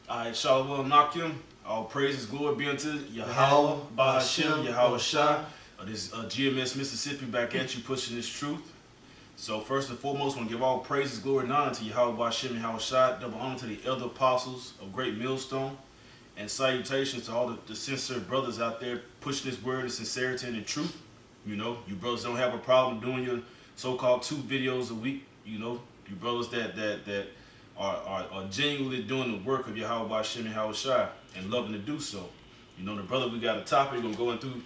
Alright, Shalom Nakim. All praises, glory be unto Yahweh, Bahashem, Yahweh Shai. This GMS Mississippi back at you, pushing this truth. So first and foremost, I want to give all praises, glory, and honor to Yahweh, Bahashem, Yahweh Shai. Double honor to the elder apostles of Great Millstone. And salutations to all the sincere brothers out there pushing this word of sincerity and the truth. You know, you brothers don't have a problem doing your so-called 2 videos a week. You know, you brothers that are genuinely doing the work of Yahweh Bahashem Yahweh Shai and loving to do so. You know, the brother, we got a topic we're going to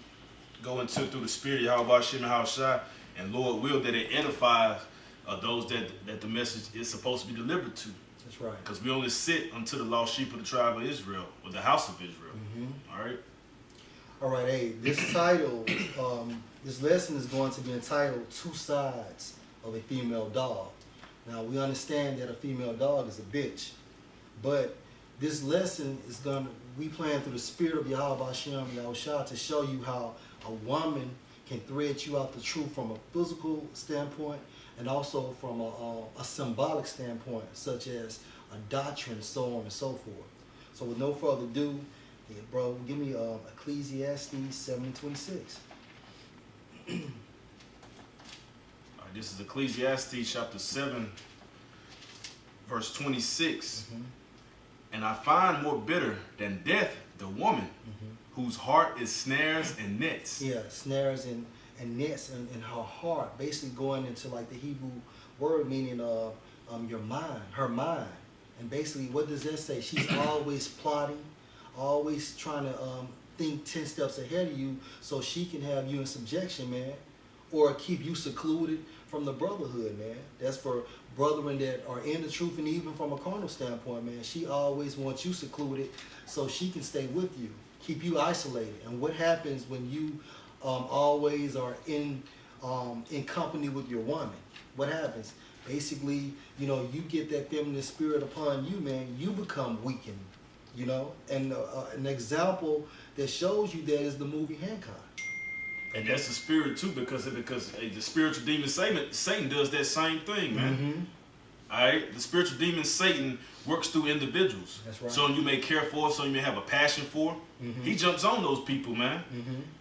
go into through the spirit of Yahweh Bahashem Yahweh Shai, and Lord will that it edifies those that the message is supposed to be delivered to. That's right. Because we only sit unto the lost sheep of the tribe of Israel, or the house of Israel. All right? All right, hey, this title, this lesson is going to be entitled Two Sides of a Female Dog. Now, we understand that a female dog is a bitch, but this lesson is we plan through the spirit of Yahweh Hashem Yahweh Shai to show you how a woman can thread you out the truth from a physical standpoint and also from a symbolic standpoint, such as a doctrine, so on and so forth. So with no further ado, hey, bro, give me Ecclesiastes 7:26. This is Ecclesiastes chapter 7, verse 26. And I find more bitter than death the woman whose heart is snares and nets. Yeah, snares and nets in her heart, basically going into like the Hebrew word meaning your mind, her mind. And basically, what does that say? She's always plotting, always trying to think 10 steps ahead of you so she can have you in subjection, man, or keep you secluded from the brotherhood, man. That's for brethren that are in the truth, and even from a carnal standpoint, man. She always wants you secluded so she can stay with you, keep you isolated. And what happens when you always are in company with your woman? What happens? Basically, you know, you get that feminine spirit upon you, man. You become weakened, you know. And an example that shows you that is the movie Hancock. And that's the spirit too, because the spiritual demon Satan does that same thing, man. All right, the spiritual demon Satan works through individuals. That's right. Some you may care for, some you may have a passion for. He jumps on those people, man.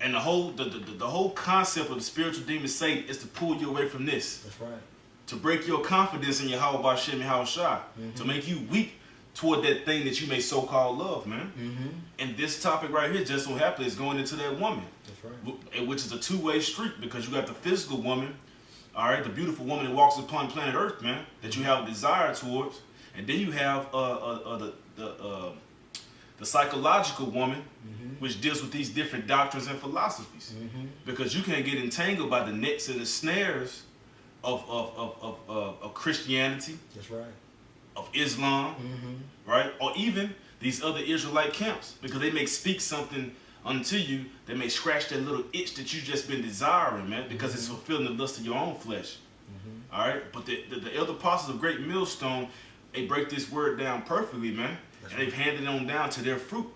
And the whole concept of the spiritual demon Satan is to pull you away from this. That's right. To break your confidence in Yahweh Bahashem Yahweh Shai. To make you weak toward that thing that you may so-called love, man. And this topic right here, just so happily, is going into that woman. That's right. Which is a two-way street, because you got the physical woman, all right, the beautiful woman that walks upon planet Earth, man, that you have a desire towards. And then you have the psychological woman, which deals with these different doctrines and philosophies. Because you can't get entangled by the nets and the snares of Christianity. That's right. Of Islam, right? Or even these other Israelite camps, because they may speak something unto you that may scratch that little itch that you just been desiring, man, because it's fulfilling the lust of your own flesh. All right? But the elder apostles of Great Millstone, they break this word down perfectly, man. That's and they've handed it on down to their fruit.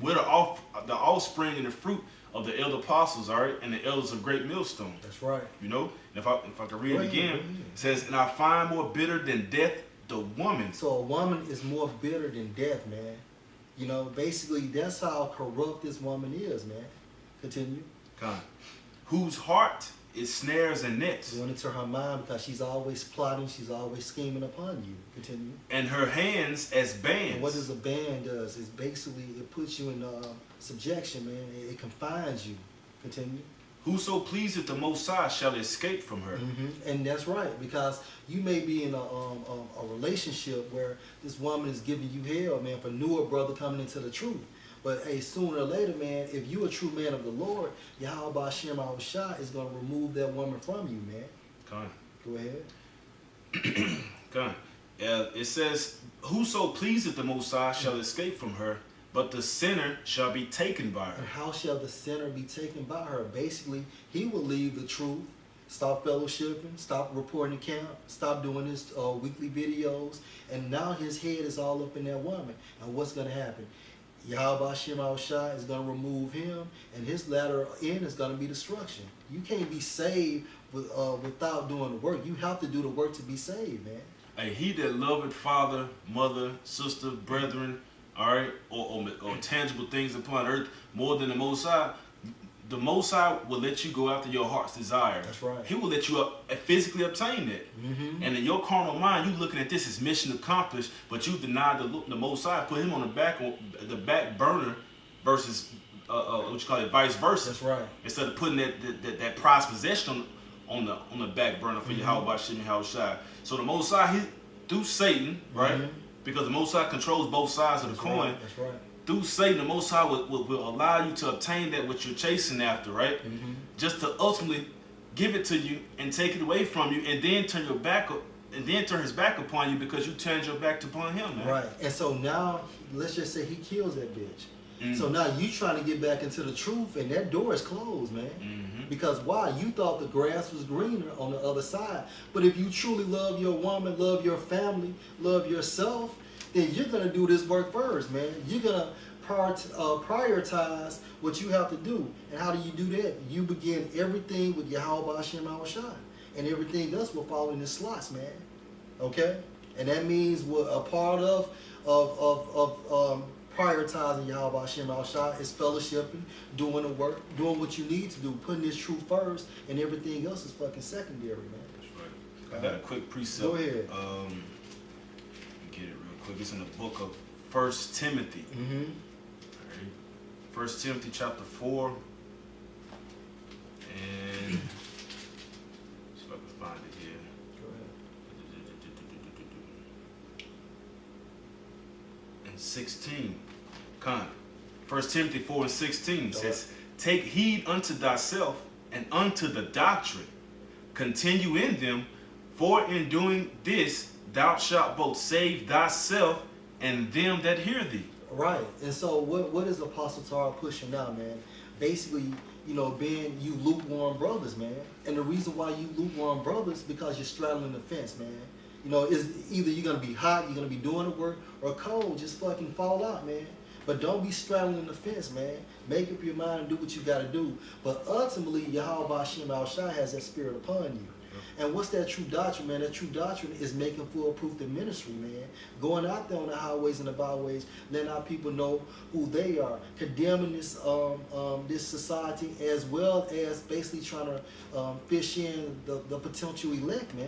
We're the offspring and the fruit of the elder apostles, all right, and the elders of Great Millstone. That's right. You know? And if I can read it again, it says, and I find more bitter than death the woman. So a woman is more bitter than death, man. You know, basically, that's how corrupt this woman is, man. Continue. God. Whose heart is snares and nets. Going into her mind because she's always plotting, she's always scheming upon you. Continue. And her hands as bands. And what does a band does is basically it puts you in subjection, man. It confines you. Continue. Whoso pleaseth the Most High shall escape from her. And that's right, because you may be in a relationship where this woman is giving you hell, man, for newer brother coming into the truth. But hey, sooner or later, man, if you're a true man of the Lord, Yahweh Bahashem Yahweh Shai is going to remove that woman from you, man. Come Go ahead. Come it says, whoso pleaseth the Most High shall escape from her, but the sinner shall be taken by her. And how shall the sinner be taken by her? Basically, he will leave the truth, stop fellowshipping, stop reporting to camp, stop doing his weekly videos, and now his head is all up in that woman. And what's going to happen? Yahweh Hashem Yahweh Shai is going to remove him, and his latter end is going to be destruction. You can't be saved without doing the work. You have to do the work to be saved, man. Hey, he that loveth father, mother, sister, brethren, all right, or tangible things upon earth more than the Most High, the Most High will let you go after your heart's desire. That's right. He will let you physically obtain that. And in your carnal mind, you looking at this as mission accomplished, but you denied the Most High, put him on the back burner versus what you call it, vice versa. That's right. Instead of putting that prized possession on the back burner for Yahweh Hashem and Yahweh Shai. So the Most High, through Satan, right? Because the Most High controls both sides of the coin. Right. That's right. Through Satan, the Most High will allow you to obtain that which you're chasing after, right? Just to ultimately give it to you and take it away from you, and then turn his back upon you because you turned your back upon him, man. Right. And so now, let's just say he kills that bitch. So now you trying to get back into the truth, and that door is closed, man. Because why? You thought the grass was greener on the other side. But if you truly love your woman, love your family, love yourself, then you're going to do this work first, man. You're going to prioritize what you have to do. And how do you do that? You begin everything with Yahweh Hashem Yahweh Shai. And everything else will fall in the slots, man. Okay? And that means what a part of prioritizing Yahweh Hashem Yahweh Shai is fellowshipping, doing the work, doing what you need to do, putting this truth first, and everything else is fucking secondary, man. That's right. I got a quick precept. Go ahead. Get it real quick. It's in the book of 1 Timothy. Right. 1 Timothy chapter 4. And see if I can find it here. Go ahead. And 16. 1 Timothy 4 and 16 says, take heed unto thyself and unto the doctrine. Continue in them, for in doing this thou shalt both save thyself and them that hear thee. Right. And so what is Apostle Tara pushing now, man? Basically, being you lukewarm brothers, man. And the reason why you lukewarm brothers because you're straddling the fence, man. Is either you're going to be hot, you're going to be doing the work, or cold, just fucking fall out, man. But don't be straddling the fence, man. Make up your mind and do what you got to do. But ultimately, Yahweh Hashem Yahweh Shai has that spirit upon you. And what's that true doctrine, man? That true doctrine is making full-proof the ministry, man. Going out there on the highways and the byways, letting our people know who they are. Condemning this this society, as well as basically trying to fish in the potential elect, man.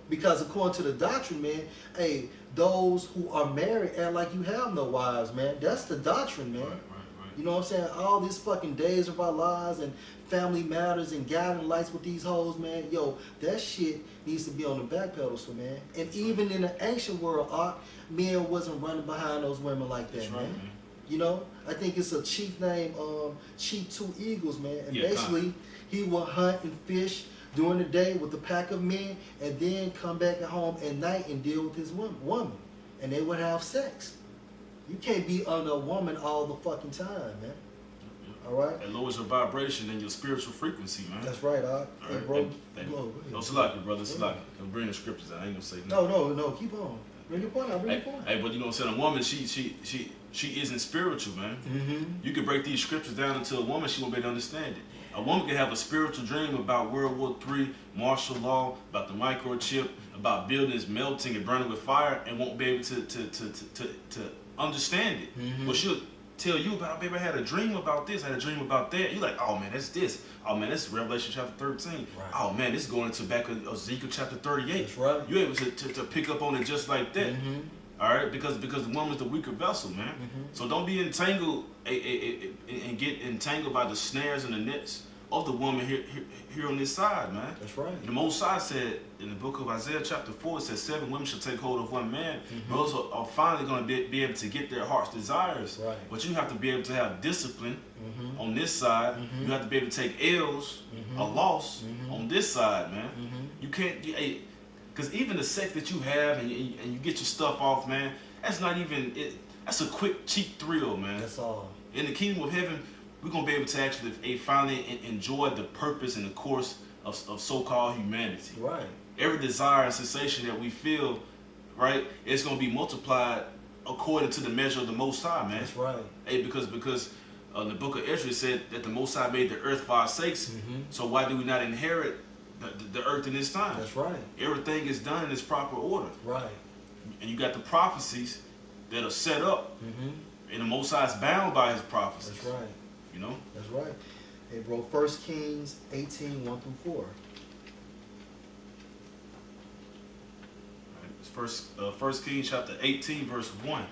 Because according to the doctrine, man, hey, those who are married act like you have no wives, man. That's the doctrine, man. Right. You know what I'm saying? All these fucking days of our lives and family matters and guiding lights with these hoes, man. Yo, that shit needs to be on the back pedestal, man. And even in the ancient world, men wasn't running behind those women like that, man. I think it's a chief named Chief Two Eagles, man. And basically, he will hunt and fish during the day with a pack of men, and then come back at home at night and deal with his woman. And they would have sex. You can't be under a woman all the fucking time, man. All right? It lowers your vibration and your spiritual frequency, man. That's right, all hey, right, bro. No, Salaki, brother, Salaki. I'm bringing the scriptures out. I ain't gonna say nothing. No, keep on. Bring your point out, bring your point. Hey, but you know what I'm saying? A woman, she isn't spiritual, man. You can break these scriptures down into a woman, she won't be able to understand it. A woman can have a spiritual dream about World War III, martial law, about the microchip, about buildings melting and burning with fire, and won't be able to understand it. But she'll tell you about, baby, I had a dream about this, I had a dream about that. You're like, oh man, that's this. Oh man, that's Revelation chapter 13. Right. Oh man, this is going into back of Ezekiel chapter 38. That's right. You're able to pick up on it just like that. All right, because the woman's the weaker vessel, man. So don't be entangled and get entangled by the snares and the nets of the woman here on this side, man. That's right. The Most High said in the book of Isaiah chapter 4, it says 7 women shall take hold of one man. Those are finally going to be able to get their heart's desires. Right. But you have to be able to have discipline on this side. You have to be able to take L's, a loss on this side, man. You can't. Because even the sex that you have and you get your stuff off, man, that's not even it. That's a quick, cheap thrill, man. That's all. In the kingdom of heaven, we're going to be able to actually finally enjoy the purpose and the course of so-called humanity. Right. Every desire and sensation that we feel, right, it's going to be multiplied according to the measure of the Most High, man. That's right. Hey, because the book of Ezra said that the Most High made the earth for our sakes. So why do we not inherit the earth in this time? That's right. Everything is done in its proper order. Right. And you got the prophecies that are set up. And the Most High is bound by his prophecies. That's right. You know? That's right. Hey, bro, 1 Kings 18, 1 through 4. First Kings chapter 18, verse 1.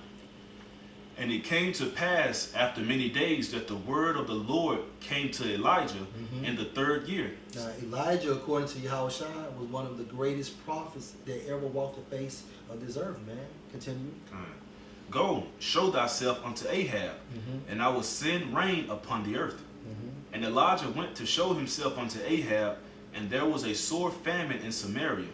And it came to pass after many days that the word of the Lord came to Elijah in the 3rd year. Now, Elijah, according to Yahushua, was one of the greatest prophets that ever walked the face of this earth, man. Continue. Go, show thyself unto Ahab, and I will send rain upon the earth. And Elijah went to show himself unto Ahab, and there was a sore famine in Samaria.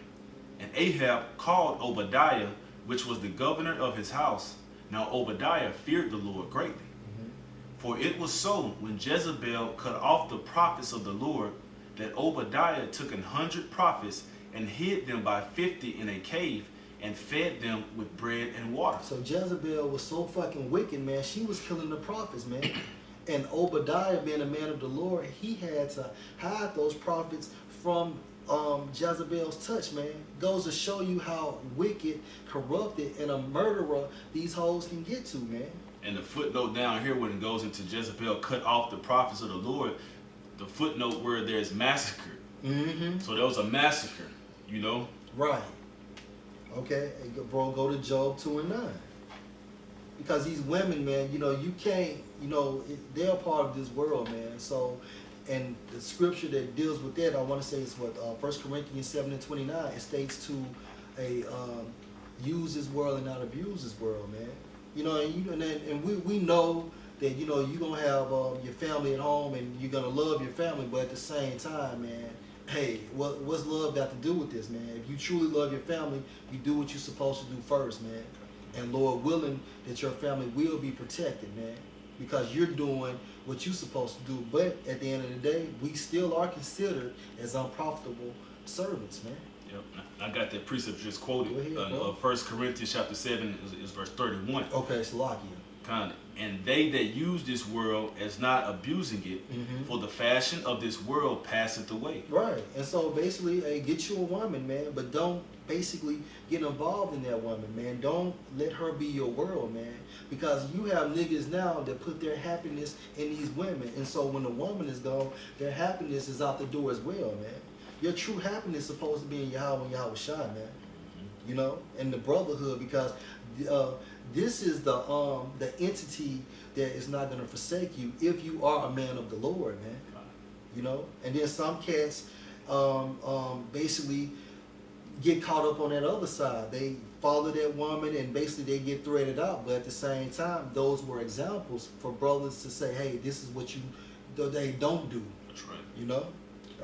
And Ahab called Obadiah, which was the governor of his house. Now Obadiah feared the Lord greatly. For it was so, when Jezebel cut off the prophets of the Lord, that Obadiah took 100 prophets and hid them by 50 in a cave, and fed them with bread and water. So Jezebel was so fucking wicked, man. She was killing the prophets, man. And Obadiah, being a man of the Lord, he had to hide those prophets from Jezebel's touch, man. Goes to show you how wicked, corrupted, and a murderer these hoes can get to, man. And the footnote down here, when it goes into Jezebel cut off the prophets of the Lord, the footnote where there's massacre. So there was a massacre, you know? Right. Okay, bro, go to Job 2 and 9. Because these women, man, you know, you can't, you know, they're a part of this world, man. So, and the scripture that deals with that, I want to say is what, 1 Corinthians 7 and 29, it states to use this world and not abuse this world, man. You know, and we know that, you know, you're going to have your family at home and you're going to love your family, but at the same time, man, hey, what's love got to do with this, man? If you truly love your family, you do what you're supposed to do first, man. And Lord willing, that your family will be protected, man, because you're doing what you're supposed to do. But at the end of the day, we still are considered as unprofitable servants, man. Yep. I got that precept just quoted. 1 Corinthians chapter 7 is verse 31. Okay, it's Salakia. Kind of. And they that use this world as not abusing it, for the fashion of this world passeth away. Right. And so basically, hey, get you a woman, man, but don't basically get involved in that woman, man. Don't let her be your world, man, because you have niggas now that put their happiness in these women. And so when the woman is gone, their happiness is out the door as well, man. Your true happiness is supposed to be in Yahweh and Yahweh Shai, man. You know, and the brotherhood, because this is the entity that is not going to forsake you if you are a man of the Lord, man. You know, and then some cats basically get caught up on that other side. They follow that woman and basically they get threaded out. But at the same time, those were examples for brothers to say, hey, this is what they don't do. That's right. You know?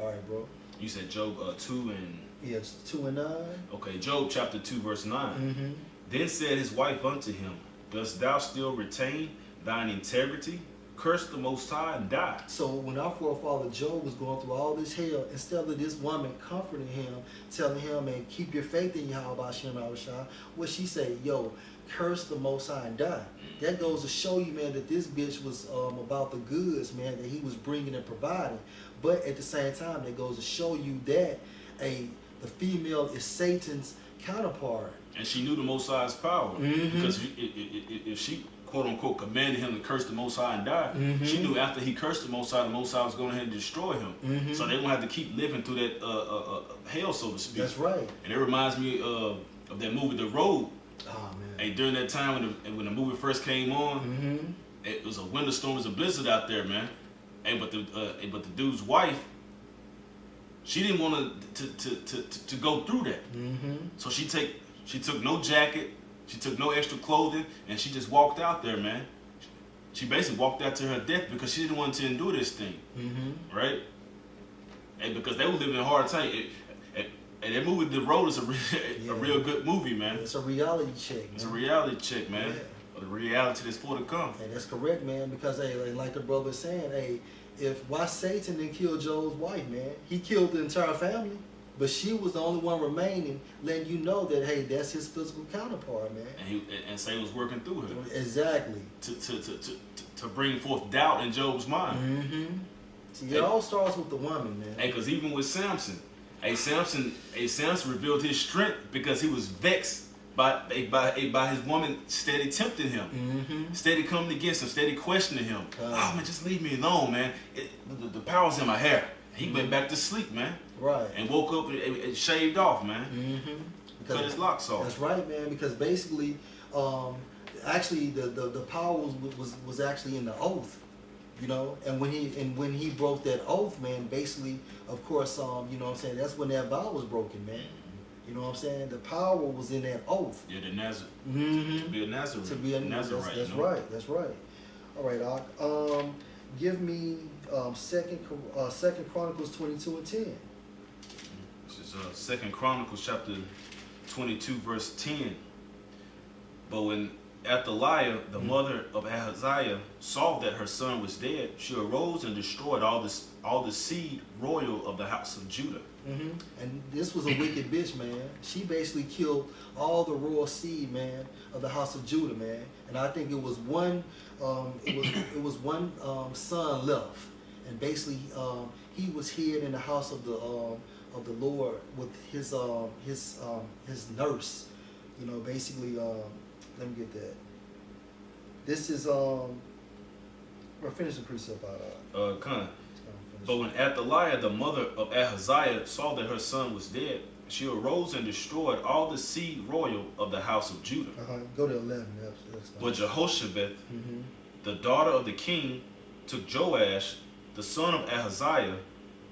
All right, bro. You said Job 2 and... Yes, 2 and 9. Okay, Job chapter 2 verse 9. Then said his wife unto him, dost thou still retain thine integrity? Curse the Most High and die. So when our forefather Job was going through all this hell, instead of this woman comforting him, telling him, and keep your faith in Yahweh Hashem Yahushua, what she say, yo, curse the Most High and die. That goes to show you, man, that this bitch was about the goods, man, that he was bringing and providing. But at the same time, that goes to show you that the female is Satan's counterpart. And she knew the Most High's power. Because if she, quote unquote, commanded him to curse the Most High and die, she knew after he cursed the Most High was going ahead and destroy him. So they won't have to keep living through that hell, so to speak. That's right. And it reminds me of that movie, The Road. Oh, man. Hey, during that time when the movie first came on, it was a winter storm, it was a blizzard out there, man. Hey, but the dude's wife, she didn't want to go through that. So she took no jacket, she took no extra clothing, and she just walked out there, man. She basically walked out to her death because she didn't want to endure this thing, right? And because they were living in a hard time. And that movie, The Road, is a real good movie, man. It's a reality check, man. It's a reality check, man. The reality that's for to come. Hey, that's correct, man, because, hey, like the brother is saying, hey, why Satan didn't kill Job's wife, man? He killed the entire family, but she was the only one remaining, letting you know that, hey, that's his physical counterpart, man. And Satan was working through her. Exactly. To bring forth doubt in Job's mind. See, it all starts with the woman, man. Hey, because even with Samson, Samson revealed his strength because he was vexed by his woman steady tempting him, steady coming against him, steady questioning him. Oh man, just leave me alone, man. The power's in my hair. He went back to sleep, man. Right. And woke up and shaved off, man. Cut his locks off. That's right, man. Because basically, actually, the power was actually in the oath, you know. And when he broke that oath, man, basically, of course, you know what I'm saying. That's when that vow was broken, man. You know what I'm saying? The power was in that oath. Yeah, the Nazarene. To be a Nazarene. To be a Nazarene. That's right. That's right. All right, Doc. Give me Second Chronicles 22:10. This is Second Chronicles chapter 22 verse 10. But when Athaliah, the mother of Ahaziah, saw that her son was dead, she arose and destroyed all the seed royal of the house of Judah. And this was a wicked bitch, man. She basically killed all the royal seed, man, of the house of Judah, man. And I think it was one, son left, and basically he was hid in the house of the Lord with his nurse. You know, basically, let me get that. This is we'll finish the precept out. But when Athaliah, the mother of Ahaziah, saw that her son was dead, she arose and destroyed all the seed royal of the house of Judah. Go to 11. But Jehoshaphat, the daughter of the king, took Joash, the son of Ahaziah,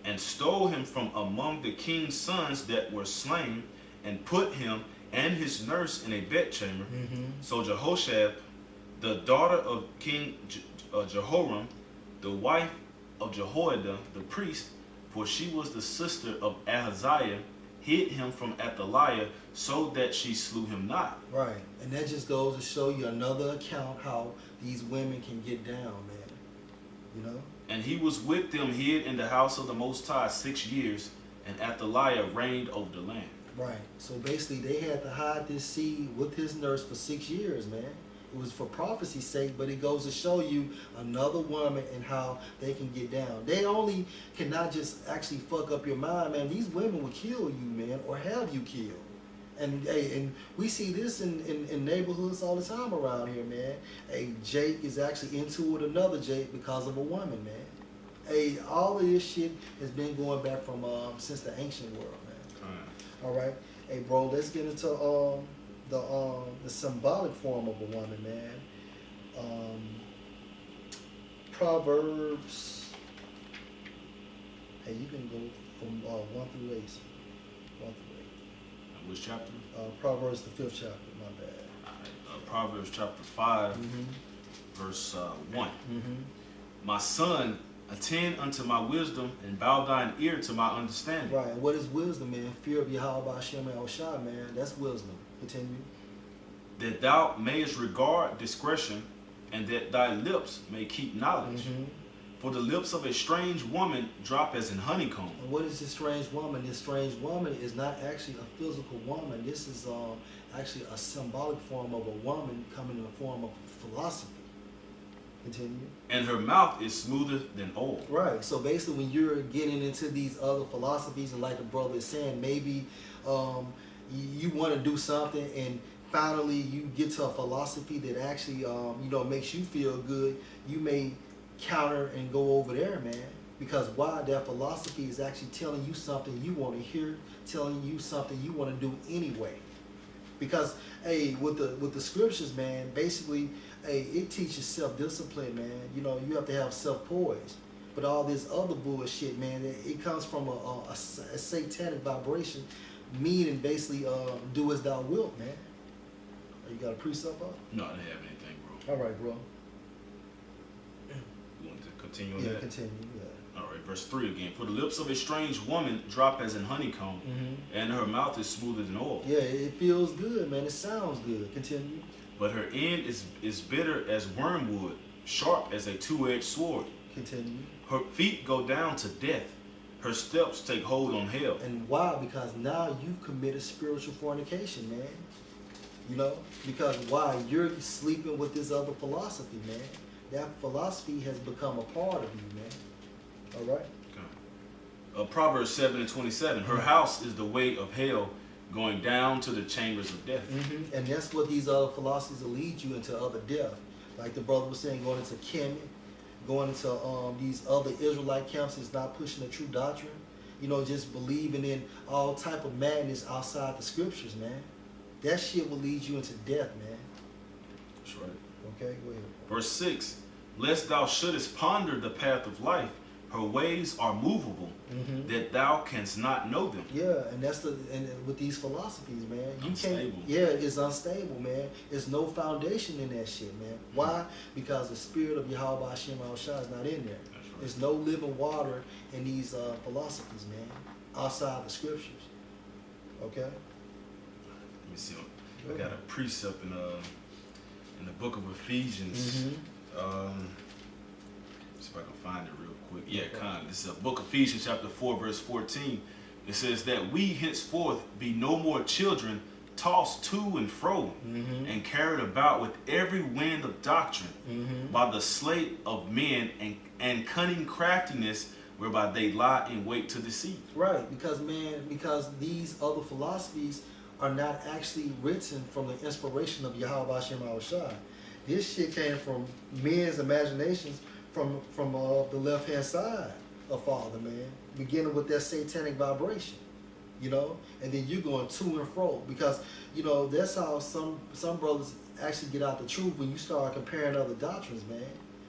and stole him from among the king's sons that were slain, and put him and his nurse in a bedchamber. So Jehoshaphat, the daughter of King Jehoram, the wife of Jehoiada the priest, for she was the sister of Ahaziah, hid him from Athaliah, so that she slew him not. Right, and that just goes to show you another account how these women can get down, man. You know. And he was with them hid in the house of the Most High 6 years, and Athaliah reigned over the land. Right. So basically, they had to hide this seed with his nurse for 6 years, man. It was for prophecy's sake, but it goes to show you another woman and how they can get down. They only cannot just actually fuck up your mind, man. These women will kill you, man, or have you killed. And hey, and we see this in neighborhoods all the time around here, man. Hey, Jake is actually into it, another Jake, because of a woman, man. Hey, all of this shit has been going back from since the ancient world, man. All right, hey, bro, let's get into the symbolic form of a woman, man. Proverbs. Hey, you can go from 1 through 8. 1 through 8. Which chapter? Proverbs, the 5th chapter. My bad. All right, Proverbs chapter 5, verse 1. My son, attend unto my wisdom, and bow thine ear to my understanding. Right. And what is wisdom, man? Fear of Yahweh Hashem El Shai, man. That's wisdom. Continue. That thou mayest regard discretion, and that thy lips may keep knowledge. For the lips of a strange woman drop as in honeycomb. And what is this strange woman? This strange woman is not actually a physical woman. This is actually a symbolic form of a woman coming in the form of philosophy. Continue. And her mouth is smoother than oil. Right. So basically, when you're getting into these other philosophies, and like the brother is saying, maybe you want to do something, and finally you get to a philosophy that actually makes you feel good. You may counter and go over there, man, because why? That philosophy is actually telling you something you want to hear, telling you something you want to do anyway. Because hey, with the scriptures, man, basically, hey, it teaches self-discipline, man. You know, you have to have self-poise. But all this other bullshit, man, it comes from a satanic vibration, meaning basically do as thou wilt, man. You got a precept up? No, I didn't have anything, bro. All right, bro. You want to continue on that? that? Continue, yeah. All right, verse 3 again. For the lips of a strange woman drop as in honeycomb, and her mouth is smoother than oil. Yeah, it feels good, man. It sounds good. Continue. But her end is bitter as wormwood, sharp as a two-edged sword. Continue. Her feet go down to death. Her steps take hold on hell. And why? Because now you've committed spiritual fornication, man. You know? Because why? You're sleeping with this other philosophy, man. That philosophy has become a part of you, man. All right? Okay. Proverbs 7:27. Her house is the way of hell, going down to the chambers of death. And that's what these other philosophies will lead you into, other death. Like the brother was saying, going into Kemet, going into these other Israelite camps is not pushing the true doctrine. You know, just believing in all type of madness outside the scriptures, man. That shit will lead you into death, man. That's right. Okay, go ahead. Verse 6, lest thou shouldest ponder the path of life, her ways are movable, that thou canst not know them. Yeah, and with these philosophies, man, you unstable. can't. Yeah, it's unstable, man. There's no foundation in that shit, man. Why? Because the spirit of Yahweh Hashem Shah is not in there. Right. There's no living water in these philosophies, man, outside the scriptures. Okay. Let me see. I got a precept in the book of Ephesians. See if I can find it real quick. Yeah, kind of. This is a book of Ephesians chapter 4, verse 14. It says that we henceforth be no more children, tossed to and fro, and carried about with every wind of doctrine, by the sleight of men and cunning craftiness, whereby they lie in wait to deceive. Right, because these other philosophies are not actually written from the inspiration of Yahweh Hashem Shah. This shit came from men's imaginations from the left-hand side of Father, man. Beginning with that satanic vibration, you know, and then you going to and fro, because, you know, that's how some brothers actually get out the truth, when you start comparing other doctrines, man.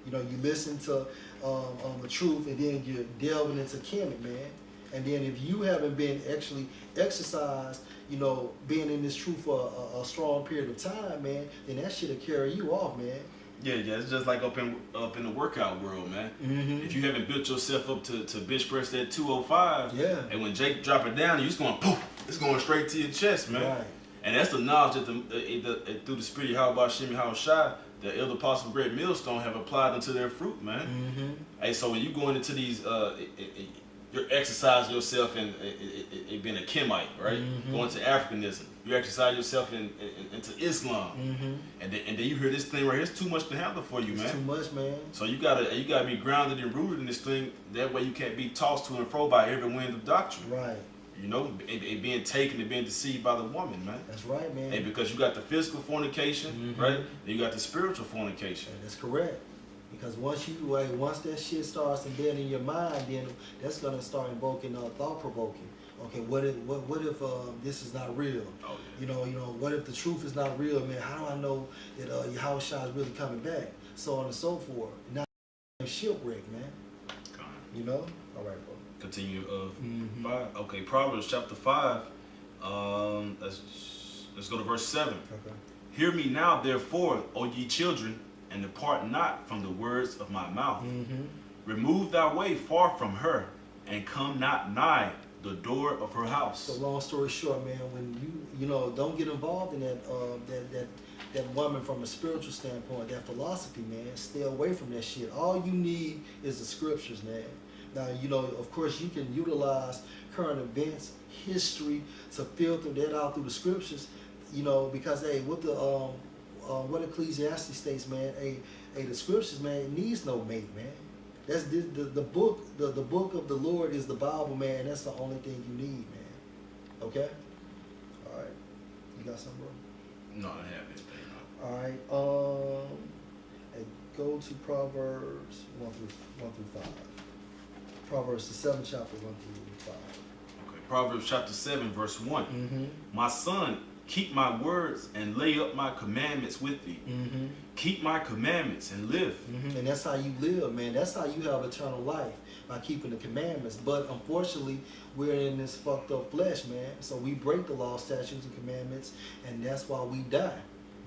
You know, you listen to the truth, and then you're delving into Kemet, man. And then if you haven't been actually exercised, you know, being in this truth for a strong period of time, man, then that shit'll carry you off, man. Yeah, it's just like up in the workout world, man. If you haven't built yourself up to bench press that 205, and when Jake drop it down, you just going poof, it's going straight to your chest, man. Right. And that's the knowledge that through the spirit of Yahweh Hashem Shah, the elder apostle Great Millstone have applied unto their fruit, man. Hey, so when you going into these, you're exercising yourself in being a Kemite, right? Going to Africanism. You exercise yourself into Islam, and then you hear this thing right here. It's too much to handle for you, man. It's too much, man. So you gotta be grounded and rooted in this thing. That way you can't be tossed to and fro by every wind of doctrine. Right. You know, it being taken and being deceived by the woman, man. That's right, man. Hey, because you got the physical fornication, right? Then you got the spiritual fornication. That's correct. Because once that shit starts embedding in your mind, then that's gonna start invoking thought provoking. Okay, what if this is not real? Oh, yeah. You know, what if the truth is not real, man? How do I know that Yahweh Shah is really coming back? So on and so forth. Not shipwreck, man. You know? All right, bro. Continue 5. Okay, Proverbs chapter 5. Let's go to verse 7. Okay. Hear me now, therefore, O ye children, and depart not from the words of my mouth. Remove thy way far from her, and come not nigh the door of her house. So long story short, man, when you know, don't get involved in that woman from a spiritual standpoint, that philosophy, man. Stay away from that shit. All you need is the scriptures, man. Now, you know, of course, you can utilize current events, history, to filter that out through the scriptures, you know, because, hey, with the what Ecclesiastes states, man, the scriptures, man, it needs no mate, man. That's the book. The book of the Lord is the Bible, man. That's the only thing you need, man. Okay. All right. You got something, bro? No, I have anything. No. All right. And go to Proverbs 1 through 5. Proverbs the 7th chapter 1 through 5. Okay. Proverbs chapter 7 verse 1. My son, keep my words and lay up my commandments with thee. Keep my commandments and live. And that's how you live, man. That's how you have eternal life, by keeping the commandments. But unfortunately, we're in this fucked up flesh, man. So we break the law, statutes, and commandments, and that's why we die.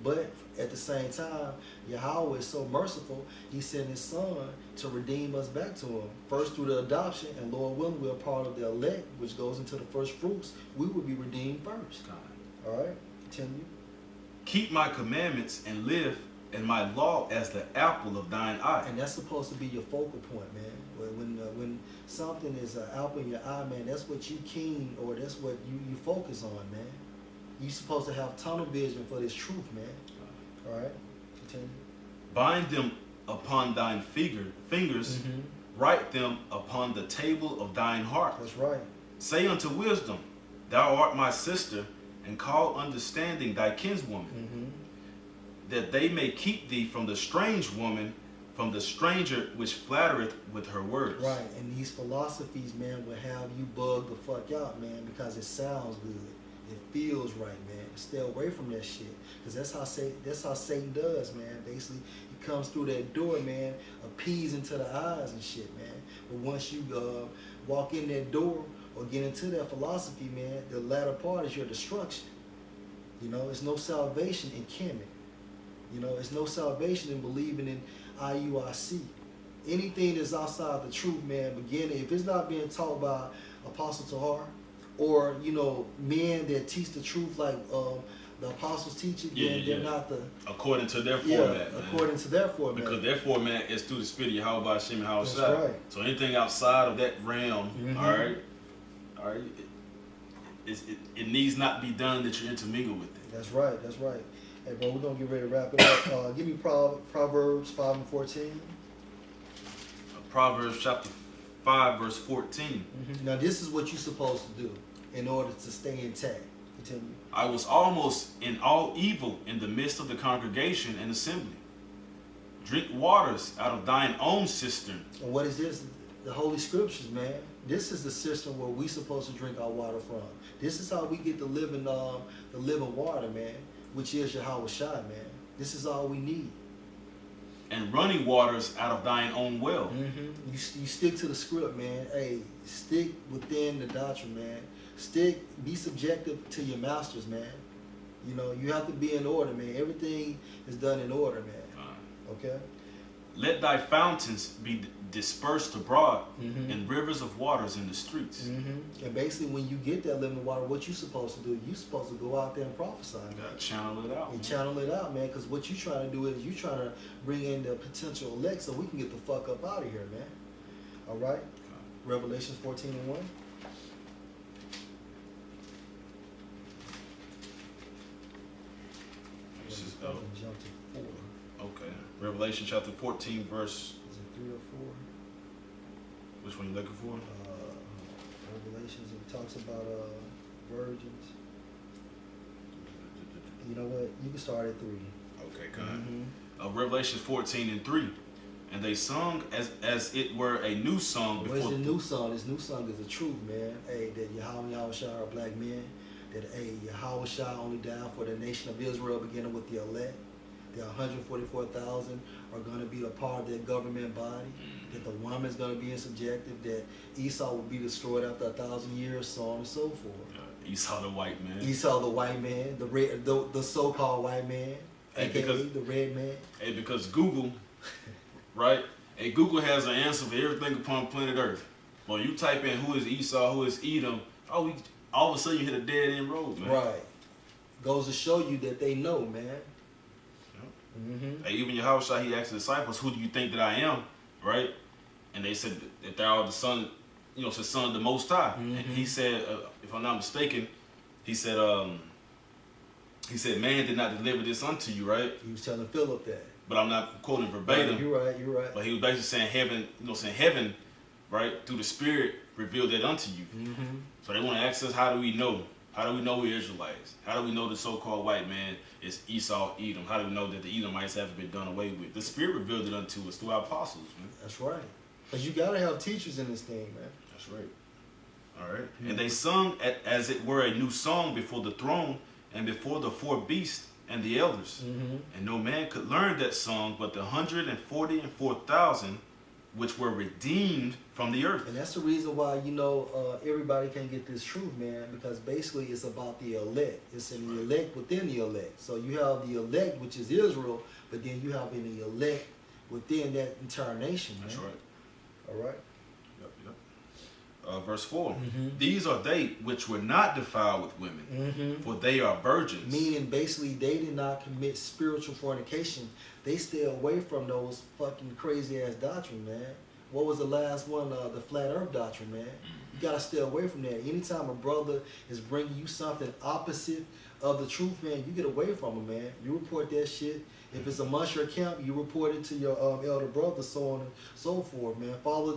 But at the same time, Yahweh is so merciful, he sent his son to redeem us back to him. First through the adoption, and Lord willing, we're a part of the elect, which goes into the first fruits. We will be redeemed first. All right, continue. Keep my commandments and live, and my law as the apple of thine eye. And that's supposed to be your focal point, man. When something is an apple in your eye, man, that's what you keen, or that's what you focus on, man. You're supposed to have tunnel vision for this truth, man. All right, continue. Bind them upon thine fingers, write them upon the table of thine heart. That's right. Say unto wisdom, thou art my sister, and call understanding thy kinswoman, that they may keep thee from the strange woman, from the stranger which flattereth with her words. Right, and these philosophies, man, will have you bug the fuck out, man, because it sounds good. It feels right, man. Stay away from that shit, because that's how Satan does, man. Basically, he comes through that door, man, appeasing to the eyes and shit, man. But once you walk in that door or get into that philosophy, man, the latter part is your destruction. You know, it's no salvation in Kemet. You know, it's no salvation in believing in IUIC. Anything that's outside the truth, man, if it's not being taught by Apostle Tahar, or, you know, men that teach the truth like the apostles teach it, then they're not the... According to their format, man. According to their format. Because their format is through the spirit of Yahweh Hashem and Yahweh. That's right. So anything outside of that realm, all right, it needs not be done that you intermingle with it. That's right. Hey, bro, we're going to get ready to wrap it up. Give me Proverbs 5 and 14. Proverbs chapter 5, verse 14. Now, this is what you're supposed to do in order to stay intact. Continue. I was almost in all evil in the midst of the congregation and assembly. Drink waters out of thine own cistern. And what is this? The Holy Scriptures, man. This is the cistern where we supposed to drink our water from. This is how we get the living water, man, which is Yahweh Shai, man. This is all we need. And running waters out of thine own well. You stick to the script, man. Hey, stick within the doctrine, man. Be subjective to your masters, man. You know, you have to be in order, man. Everything is done in order, man. Okay? Let thy fountains be dispersed abroad, and rivers of waters in the streets. And basically, when you get that living water, what you supposed to do? You supposed to go out there and prophesy, man. Channel it out. And channel it out, man, because what you trying to do is you trying to bring in the potential elect so we can get the fuck up out of here, man. All right? Okay. Revelation 14 and 1. Jump to 4. Okay. Revelation chapter 14, verse... Is it 3 or 4? Which one you looking for? Revelations, it talks about virgins. You know what? You can start at 3. Okay, kind. Revelation 14 and 3. And they sung as it were a new song before... Where's the new song? This new song is the truth, man. Hey, that Yahweh Shai are black men. That, hey, Yahweh Shai only died for the nation of Israel, beginning with the elect. The 144,000 are going to be a part of that government body. That the woman's going to be in subjective. That Esau will be destroyed after 1,000 years, so on and so forth. Esau the white man. Esau the white man, the so-called white man, aka the red man. Hey, because Google, right? Hey, Google has an answer for everything upon planet Earth. Well, you type in who is Esau, who is Edom, all of a sudden you hit a dead end road, man. Right. Goes to show you that they know, man. Hey, even Yahushua, he asked the disciples, who do you think that I am? Right? And they said that thou art the son, the son of the Most High. And he said, if I'm not mistaken, he said, man did not deliver this unto you, right? He was telling Philip that. But I'm not quoting verbatim. You're right. But he was basically saying heaven, right, through the Spirit, revealed that unto you. So they want to ask us, how do we know? How do we know we're Israelites? How do we know the so-called white man is Esau, Edom? How do we know that the Edomites haven't been done away with? The Spirit revealed it unto us through our apostles, man. That's right. Because you got to have teachers in this thing, man. That's right. All right. And they sung as it were a new song before the throne and before the 4 beasts and the elders. And no man could learn that song but the 144,000 which were redeemed from the earth. And that's the reason why, everybody can't get this truth, man, because basically it's about the elect. It's in the elect within the elect. So you have the elect, which is Israel, but then you have in the elect within that entire nation, man. That's right. All right? Yep. Verse 4. These are they which were not defiled with women, for they are virgins. Meaning, basically, they did not commit spiritual fornication. They stay away from those fucking crazy-ass doctrine, man. What was the last one? The flat earth doctrine, man. You got to stay away from that. Anytime a brother is bringing you something opposite of the truth, man, you get away from him, man. You report that shit. If it's amongst your camp, you report it to your elder brother, so on and so forth, man. Follow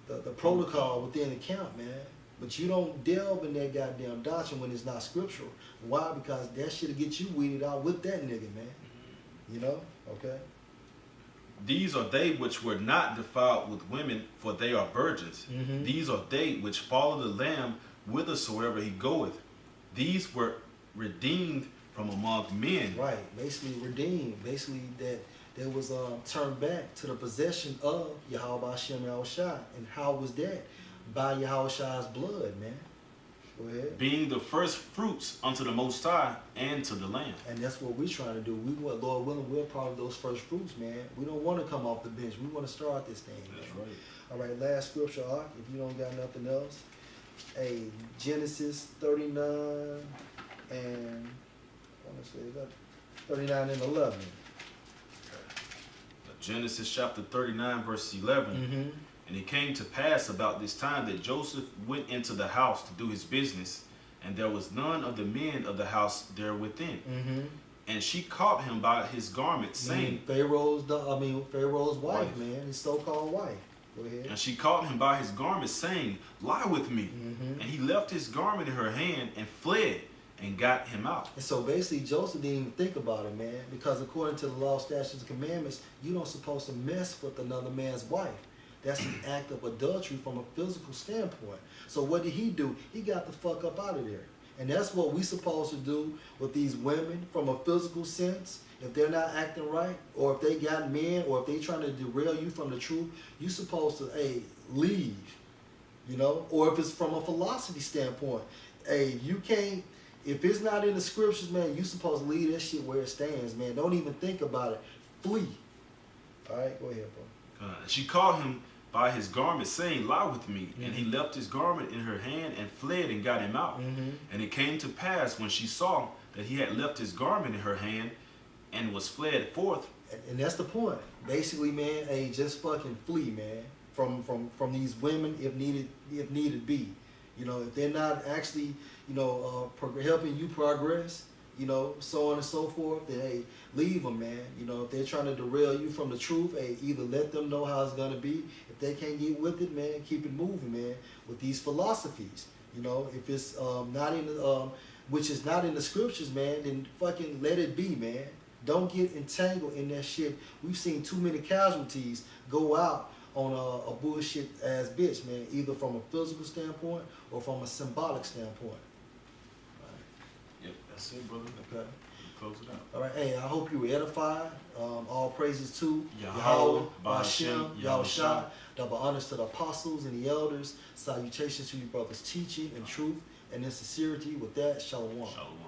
the protocol within the camp, man. But you don't delve in that goddamn doctrine when it's not scriptural. Why? Because that shit'll get you weeded out with that nigga, man. You know? Okay. These are they which were not defiled with women, for they are virgins. These are they which follow the Lamb whithersoever he goeth. These were redeemed from among men. Right. Basically redeemed. Basically that was turned back to the possession of Yahweh Hashem Yahushua. And how was that? By Yahushua's blood, man. Go ahead. Being the first fruits unto the Most High and to the Lamb. And that's what we're trying to do. We want, Lord willing, we're part of those first fruits, man. We don't want to come off the bench. We want to start this thing, man. That's right. All right, last scripture, Ark, if you don't got nothing else. Genesis 39 and, I want to say that, 39 and 11. Genesis chapter 39, verse 11. And it came to pass about this time that Joseph went into the house to do his business, and there was none of the men of the house there within. And she caught him by his garment, saying, Pharaoh's wife, man, his so-called wife. Go ahead. And she caught him by his garment, saying, lie with me. And he left his garment in her hand and fled and got him out. And so basically Joseph didn't even think about it, man, because according to the law, statutes, and commandments, you don't supposed to mess with another man's wife. That's an act of adultery from a physical standpoint. So what did he do? He got the fuck up out of there. And that's what we supposed to do with these women from a physical sense. If they're not acting right, or if they got men, or if they trying to derail you from the truth, you supposed to, leave. You know? Or if it's from a philosophy standpoint, you can't, if it's not in the scriptures, man, you supposed to leave that shit where it stands, man. Don't even think about it. Flee. All right, go ahead, bro. She caught him by his garment, saying, lie with me. And he left his garment in her hand and fled and got him out. And it came to pass, when she saw that he had left his garment in her hand and was fled forth. And that's the point. Basically, man, just fucking flee, man, from these women if needed be. You know, if they're not actually, helping you progress, so on and so forth, then leave them, man. If they're trying to derail you from the truth, either let them know how it's gonna be. If they can't get with it, man, keep it moving, man. With these philosophies, if it's not in the, which is not in the scriptures, man, then fucking let it be, man. Don't get entangled in that shit. We've seen too many casualties go out on a bullshit ass bitch, man, either from a physical standpoint or from a symbolic standpoint. Yep, that's it, brother. Okay. Close it out. All right, I hope you were edified. All praises to Yahweh, Ba'ashem, Yahushua. Double honors to the apostles and the elders. Salutations to you brothers teaching in truth and in sincerity. With that, shalom. Shalom.